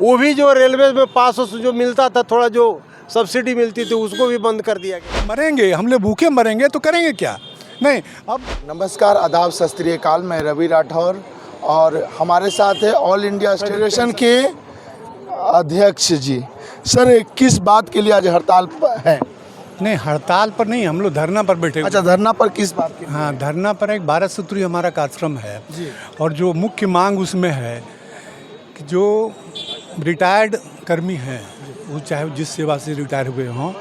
वो भी जो रेलवे में 500 जो मिलता था, थोड़ा जो सब्सिडी मिलती थी, उसको भी बंद कर दिया गया। मरेंगे हम लोग, भूखे मरेंगे तो करेंगे क्या? नहीं। अब नमस्कार, आदाब, सत श्री अकाल। मैं रवि राठौर और हमारे साथ है ऑल इंडिया फेडरेशन के अध्यक्ष जी। सर, किस बात के लिए आज हड़ताल है? नहीं, हड़ताल पर नहीं, हम लोग धरना पर बैठे हुए। अच्छा, धरना पर किस बात के लिए? हाँ, धरना पर एक 12 सूत्री हमारा कार्यक्रम है जी। और जो मुख्य मांग उसमें है कि जो रिटायर्ड कर्मी हैं, वो चाहे जिस सेवा से रिटायर हुए हों,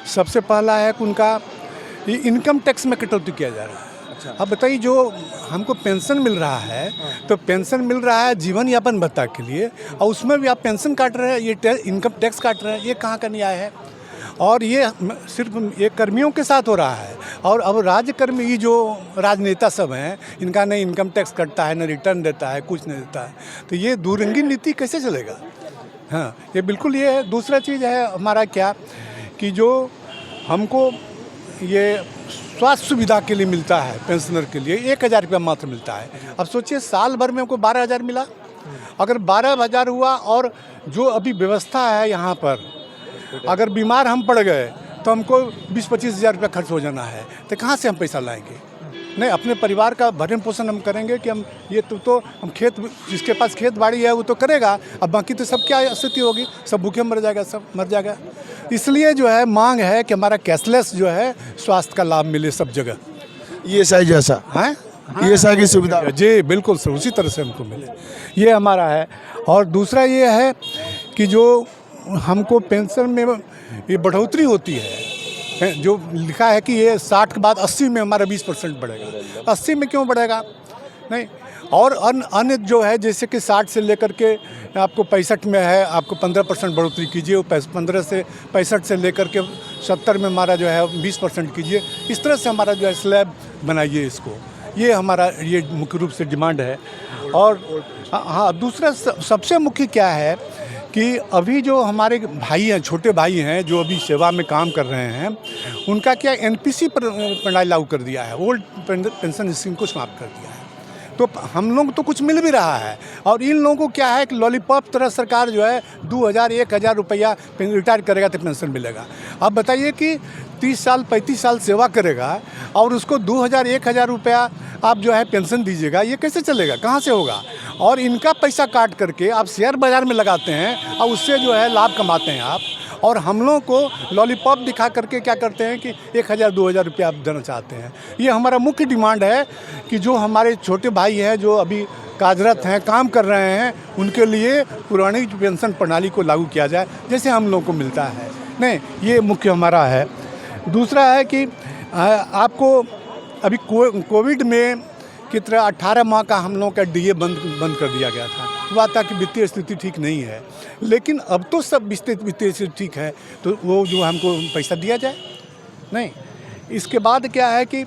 सबसे पहला है कि उनका इनकम टैक्स में कटौती किया जा रहा है। अच्छा। अब बताइए, जो हमको पेंशन मिल रहा है, तो पेंशन मिल रहा है जीवन यापन भत्ता के लिए, और उसमें भी आप पेंशन काट रहे हैं, ये इनकम टैक्स काट रहे हैं, ये कहाँ का न्याय है? और ये सिर्फ ये कर्मियों के साथ हो रहा है। और अब राज्य कर्मी, ये जो राजनेता सब हैं, इनका न इनकम टैक्स कटता है, न रिटर्न देता है, कुछ नहीं देता है, तो ये दुरंगी नीति कैसे चलेगा? हाँ, ये बिल्कुल ये है। दूसरा चीज़ है हमारा क्या कि जो हमको ये स्वास्थ्य सुविधा के लिए मिलता है, पेंशनर के लिए 1000 रुपया मात्र मिलता है। अब सोचिए, साल भर में हमको 12,000 मिला। अगर 12,000 हुआ, और जो अभी व्यवस्था है यहाँ पर, अगर बीमार हम पड़ गए तो हमको 20-25 हज़ार रुपया खर्च हो जाना है, तो कहाँ से हम पैसा लाएंगे? नहीं, अपने परिवार का भरण पोषण हम करेंगे कि हम ये तो हम खेत, जिसके पास खेत बाड़ी है वो तो करेगा, अब बाकी तो सब क्या स्थिति होगी? सब भूखे मर जाएगा, सब मर जाएगा। इसलिए जो है मांग है कि हमारा कैशलेस जो है स्वास्थ्य का लाभ मिले सब जगह। ESI जैसा है ESI की सुविधा जी, बिल्कुल सर, उसी तरह से हमको मिले, ये हमारा है। और दूसरा ये है कि जो हमको पेंशन में ये बढ़ोतरी होती है, जो लिखा है कि ये 60 के बाद 80 में हमारा 20% बढ़ेगा। 80 में क्यों बढ़ेगा? नहीं, और अन्य जो है, जैसे कि 60 से लेकर के आपको 65 में है, आपको 15% बढ़ोतरी कीजिए, वो 15 से 65 से लेकर के 70 में हमारा जो है 20% कीजिए। इस तरह से हमारा जो है स्लैब बनाइए इसको, ये हमारा ये मुख्य रूप से डिमांड है। और हाँ, दूसरा सबसे मुख्य क्या है कि अभी जो हमारे भाई हैं, छोटे भाई हैं, जो अभी सेवा में काम कर रहे हैं, उनका क्या NPC प्रणाली लागू कर दिया है, ओल्ड पेंशन स्कीम को समाप्त कर दिया है। तो हम लोग तो कुछ मिल भी रहा है, और इन लोगों को क्या है कि लॉलीपॉप तरह सरकार जो है 2,000-1,000 रुपया रिटायर करेगा तो पेंशन मिलेगा। अब बताइए कि 30 साल 35 साल सेवा करेगा और उसको 2,000-1,000 रुपया आप जो है पेंशन दीजिएगा, ये कैसे चलेगा? कहाँ से होगा? और इनका पैसा काट करके आप शेयर बाज़ार में लगाते हैं और उससे जो है लाभ कमाते हैं आप, और हम लोगों को लॉलीपॉप दिखा करके क्या करते हैं कि 1,000-2,000 रुपया आप देना चाहते हैं। ये हमारा मुख्य डिमांड है कि जो हमारे छोटे भाई हैं, जो अभी कार्यरत हैं, काम कर रहे हैं, उनके लिए पुरानी पेंशन प्रणाली को लागू किया जाए, जैसे हम लोगों को मिलता है। नहीं, ये मुख्य हमारा है। दूसरा है कि आपको अभी कोविड में की तरह 18 माह का हम लोगों का DA बंद कर दिया गया था। हुआ था कि वित्तीय स्थिति ठीक नहीं है, लेकिन अब तो सब वित्तीय स्थिति ठीक है, तो वो जो हमको पैसा दिया जाए। नहीं, इसके बाद क्या है कि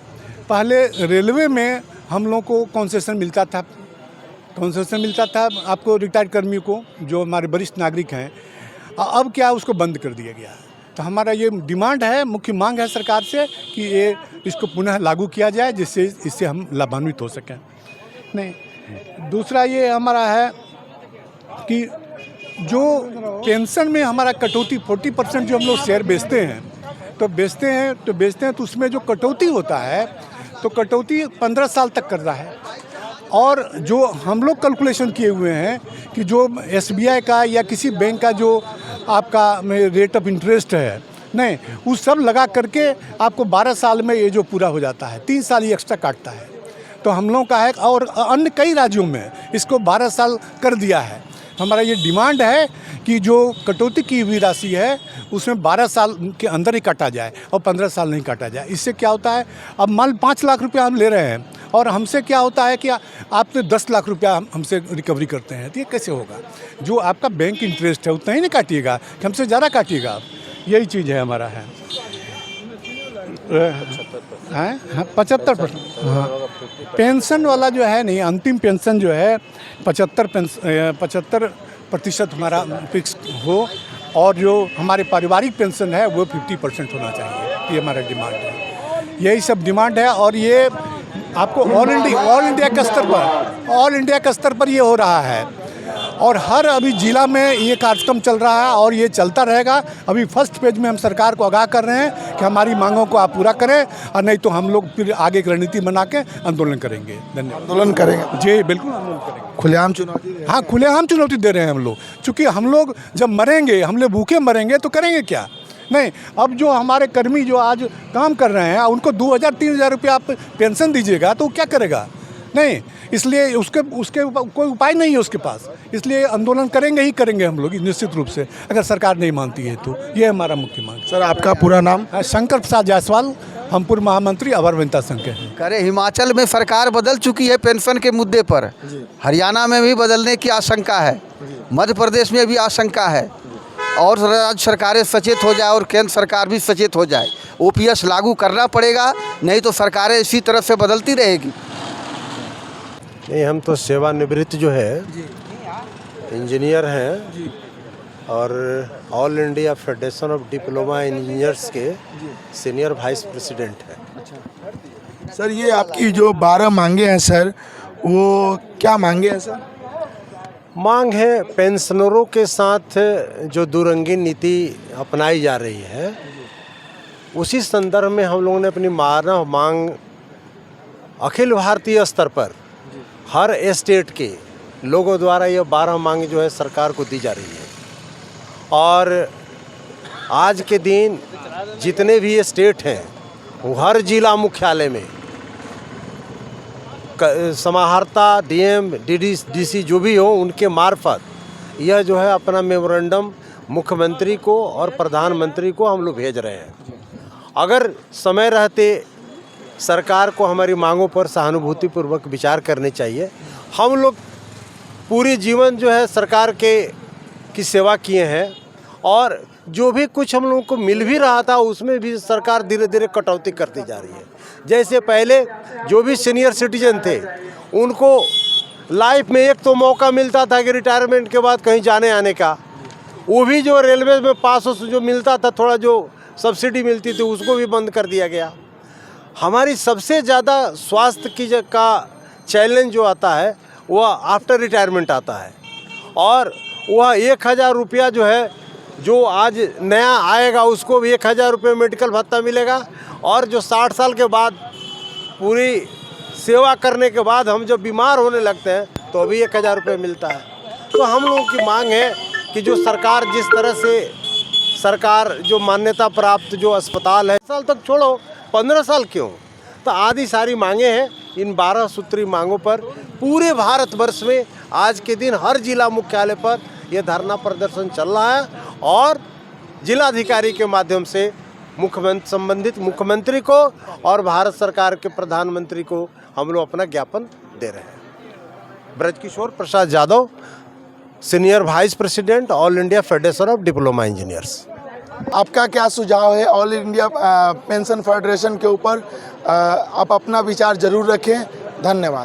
पहले रेलवे में हम लोग को कंसेशन मिलता था, आपको रिटायर्ड कर्मी को, जो हमारे वरिष्ठ नागरिक हैं। अब क्या उसको बंद कर दिया गया है। तो हमारा ये डिमांड है, मुख्य मांग है सरकार से कि ये इसको पुनः लागू किया जाए, जिससे इससे हम लाभान्वित हो सकें। नहीं, दूसरा ये हमारा है कि जो पेंशन में हमारा कटौती 40% जो हम लोग शेयर बेचते हैं तो उसमें जो कटौती होता है, तो कटौती 15 साल तक कर रहा है। और जो हम लोग कैलकुलेशन किए हुए हैं कि जो SBI का या किसी बैंक का जो आपका रेट ऑफ इंटरेस्ट है, नहीं, वो सब लगा करके आपको 12 साल में ये जो पूरा हो जाता है, 3 साल ये एक्स्ट्रा काटता है। तो हम लोगों का है, और अन्य कई राज्यों में इसको 12 साल कर दिया है। हमारा ये डिमांड है कि जो कटौती की हुई राशि है उसमें 12 साल के अंदर ही काटा जाए और 15 साल नहीं काटा जाए। इससे क्या होता है, अब मान 5 लाख रुपया हम ले रहे हैं, और हमसे क्या होता है कि आपने 10 लाख रुपया हमसे रिकवरी करते हैं, तो ये कैसे होगा? जो आपका बैंक इंटरेस्ट है उतना ही नहीं काटिएगा कि हमसे ज़्यादा काटिएगा आप। यही चीज़ है हमारा है। 75%। हाँ, पेंशन वाला जो है नहीं, अंतिम पेंशन जो है 75% हमारा फिक्स हो, और जो हमारे पारिवारिक पेंशन है वो 50% होना चाहिए। ये हमारा डिमांड है, यही सब डिमांड है। और ये आपको ऑल इंडिया के स्तर पर ये हो रहा है। और हर अभी जिला में ये कार्यक्रम चल रहा है और ये चलता रहेगा। अभी फर्स्ट पेज में हम सरकार को आगाह कर रहे हैं कि हमारी मांगों को आप पूरा करें, और नहीं तो हम लोग फिर आगे की रणनीति बना के आंदोलन करेंगे। धन्यवाद। आंदोलन करेंगे? जी बिल्कुल आंदोलन करेंगे। खुलेआम चुनौती? हाँ, खुलेआम चुनौती दे रहे हैं हम लोग, चूँकि हम लोग जब मरेंगे, हम लोग भूखे मरेंगे तो करेंगे क्या? नहीं, अब जो हमारे कर्मी जो आज काम कर रहे हैं उनको 2,000-3,000 रुपये आप पेंशन दीजिएगा तो वो क्या करेगा? नहीं, इसलिए उसके कोई उपाय नहीं है उसके पास, इसलिए आंदोलन करेंगे ही करेंगे हम लोग निश्चित रूप से, अगर सरकार नहीं मानती है तो। ये हमारा मुख्य मांग। सर आपका पूरा नाम? शंकर प्रसाद जायसवाल, हम पूर्व महामंत्री अवर वनिता संघ के हैं। करे हिमाचल में सरकार बदल चुकी है पेंशन के मुद्दे पर, हरियाणा में भी बदलने की आशंका है, मध्य प्रदेश में भी आशंका है, और राज्य सरकारें सचेत हो जाए और केंद्र सरकार भी सचेत हो जाए। ओपीएस लागू करना पड़ेगा, नहीं तो सरकारें इसी तरह से बदलती रहेगी। नहीं, हम तो सेवानिवृत्त जो है इंजीनियर हैं और all India federation of diploma engineers के सीनियर वाइस प्रेसिडेंट हैं। सर ये आपकी जो 12 मांगे हैं सर, वो क्या मांगे हैं सर? मांग है पेंशनरों के साथ जो दुरंगी नीति अपनाई जा रही है, उसी संदर्भ में हम लोगों ने अपनी मांग अखिल भारतीय स्तर पर हर स्टेट के लोगों द्वारा ये 12 मांग जो है सरकार को दी जा रही है। और आज के दिन जितने भी ये स्टेट हैं वो हर जिला मुख्यालय में समाहर्ता, डीएम, डीसी जो भी हो उनके मार्फत यह जो है अपना मेमोरेंडम मुख्यमंत्री को और प्रधानमंत्री को हम लोग भेज रहे हैं। अगर समय रहते सरकार को हमारी मांगों पर सहानुभूतिपूर्वक विचार करने चाहिए। हम लोग पूरी जीवन जो है सरकार की सेवा किए हैं, और जो भी कुछ हम लोगों को मिल भी रहा था उसमें भी सरकार धीरे धीरे कटौती करती जा रही है। जैसे पहले जो भी सीनियर सिटीजन थे उनको लाइफ में एक तो मौका मिलता था कि रिटायरमेंट के बाद कहीं जाने आने का, वो भी जो रेलवे में पास से जो मिलता था, थोड़ा जो सब्सिडी मिलती थी उसको भी बंद कर दिया गया। हमारी सबसे ज़्यादा स्वास्थ्य का चैलेंज जो आता है वह आफ्टर रिटायरमेंट आता है, और वह 1,000 रुपया जो है जो आज नया आएगा उसको भी 1,000 रुपये मेडिकल भत्ता मिलेगा, और जो 60 साल के बाद पूरी सेवा करने के बाद हम जब बीमार होने लगते हैं तो अभी 1,000 रुपये मिलता है। तो हम लोगों की मांग है कि जो सरकार जिस तरह से सरकार जो मान्यता प्राप्त जो अस्पताल है, साल तक छोड़ो 15 साल क्यों, तो आदि सारी मांगे हैं। इन 12 सूत्री मांगों पर पूरे भारतवर्ष में आज के दिन हर जिला मुख्यालय पर यह धरना प्रदर्शन चल रहा है, और जिलाधिकारी के माध्यम से संबंधित मुख्यमंत्री को और भारत सरकार के प्रधानमंत्री को हम लोग अपना ज्ञापन दे रहे हैं। Brajkishore Prasad Yadav, senior vice president, all India federation of diploma engineers. आपका क्या सुझाव है ऑल इंडिया पेंशन फेडरेशन के ऊपर? आप अपना विचार जरूर रखें। धन्यवाद।